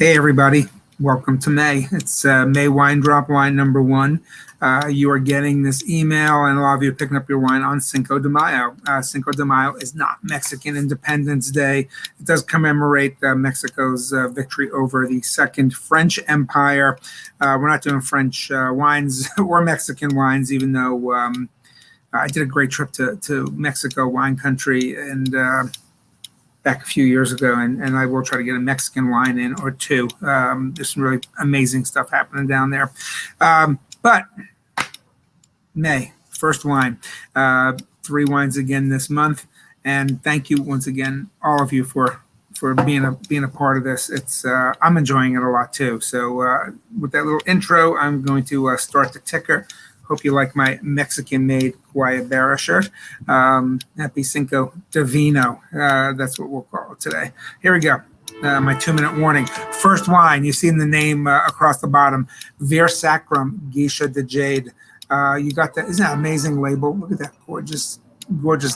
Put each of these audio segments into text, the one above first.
Hey everybody, welcome to May. It's May Wine Drop Wine number 1. You are getting this email, and a lot of you are picking up your wine on Cinco de Mayo. Cinco de Mayo is not Mexican Independence Day. It does commemorate Mexico's victory over the Second French Empire. We're not doing French wines or Mexican wines, even though I did a great trip to Mexico wine country and back a few years ago, and I will try to get a Mexican wine in or two. There's some really amazing stuff happening down there. But May, first wine, 3 wines again this month, and thank you once again, all of you, for being a part of this. It's I'm enjoying it a lot too. So with that little intro, I'm going to start the ticker. Hope you like my Mexican-made Guayabera shirt. Happy Cinco de Vino. That's what we'll call it today. Here we go. My 2-minute warning. First wine, you've seen the name across the bottom, Sacrum, Geisha de Jade. You got that? Isn't that an amazing label? Look at that gorgeous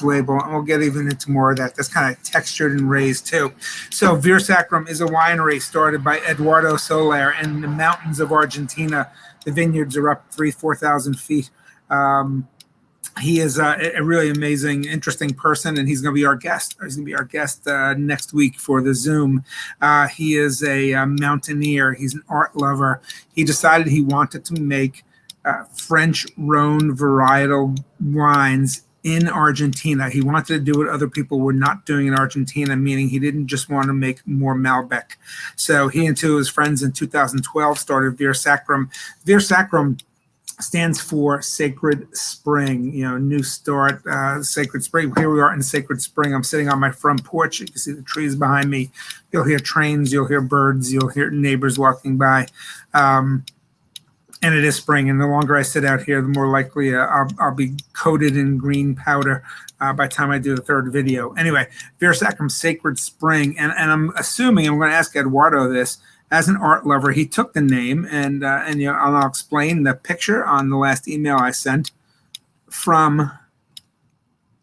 label. And we'll get even into more of that. That's kind of textured and raised too. So Sacrum is a winery started by Eduardo Soler in the mountains of Argentina. The vineyards are up 4,000 feet. He is a really amazing, interesting person, and he's going to be our guest. He's going to be our guest next week for the Zoom. He is a mountaineer. He's an art lover. He decided he wanted to make French Rhone varietal wines in Argentina. He wanted to do what other people were not doing in Argentina, meaning he didn't just want to make more Malbec. So he and 2 of his friends in 2012 started Sacrum. Sacrum stands for Sacred Spring, new start, Sacred Spring. Here we are in Sacred Spring. I'm sitting on my front porch. You can see the trees behind me. You'll hear trains, you'll hear birds, you'll hear neighbors walking by. And it is spring, and the longer I sit out here, the more likely I'll be coated in green powder by the time I do the 3rd video. Anyway, Sacrum, Sacred Spring, and I'm assuming, I'm going to ask Eduardo this, as an art lover, he took the name, and I'll explain the picture on the last email I sent from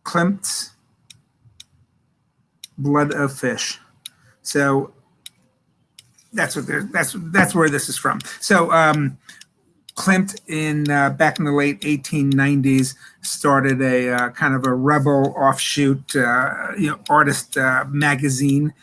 Klimt's Blood of Fish. So that's where this is from. So Klimt back in the late 1890s started a kind of a rebel offshoot artist magazine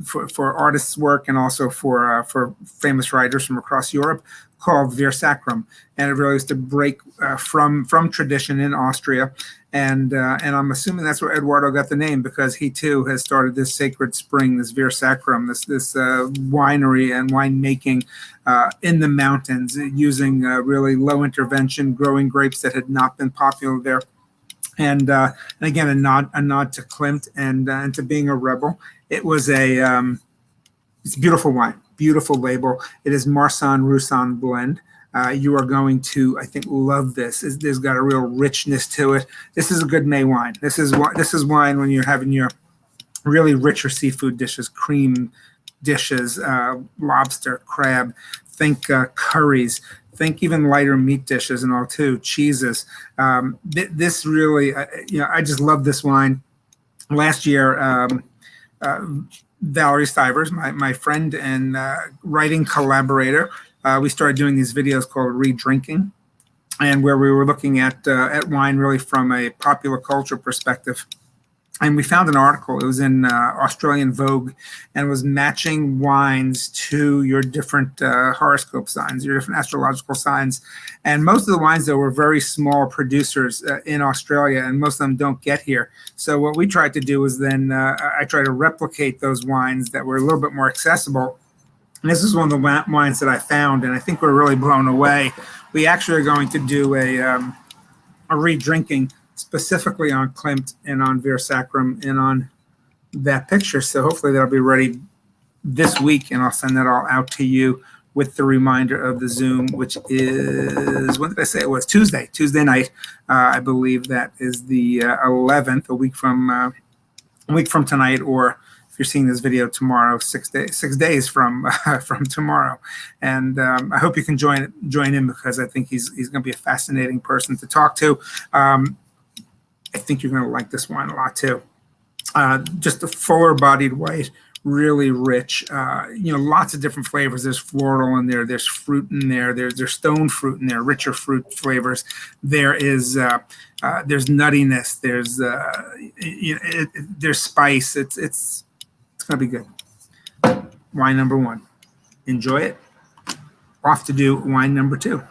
for artists' work, and also for famous writers from across Europe, called Sacrum, and it really is to break from tradition in Austria, and I'm assuming that's where Eduardo got the name, because he too has started this Sacred Spring, this Sacrum, this winery and winemaking in the mountains, using really low intervention, growing grapes that had not been popular there. And again, a nod to Klimt and to being a rebel. It was it's a beautiful wine, beautiful label. It is Marsanne Roussanne blend. You are going to, I think, love this. There's got a real richness to it. This is a good May wine. This is wine when you're having your really richer seafood dishes, cream dishes, lobster, crab. Think curries. Think even lighter meat dishes and all too, cheeses. This really, I just love this wine. Last year, Valerie Stivers, my friend and writing collaborator, we started doing these videos called Re-Drinking, and where we were looking at wine really from a popular culture perspective. And we found an article. It was in Australian Vogue, and was matching wines to your different horoscope signs, your different astrological signs. And most of the wines, though, were very small producers in Australia, and most of them don't get here. So what we tried to do was then I tried to replicate those wines that were a little bit more accessible. And this is one of the wines that I found, and I think we're really blown away. We actually are going to do a re-drinking specifically on Klimt and on Sacrum and on that picture. So hopefully that'll be ready this week, and I'll send that all out to you with the reminder of the Zoom, which is, when did I say it was? Tuesday night. I believe that is the 11th, a week from tonight, or if you're seeing this video tomorrow, 6 days from tomorrow. And I hope you can join in, because I think he's going to be a fascinating person to talk to. I think you're going to like this wine a lot too. Just a fuller bodied white, really rich. Lots of different flavors. There's floral in there. There's fruit in there. There's stone fruit in there. Richer fruit flavors. There's nuttiness. There's spice. It's gonna be good. Wine number 1. Enjoy it. Off to do wine number 2.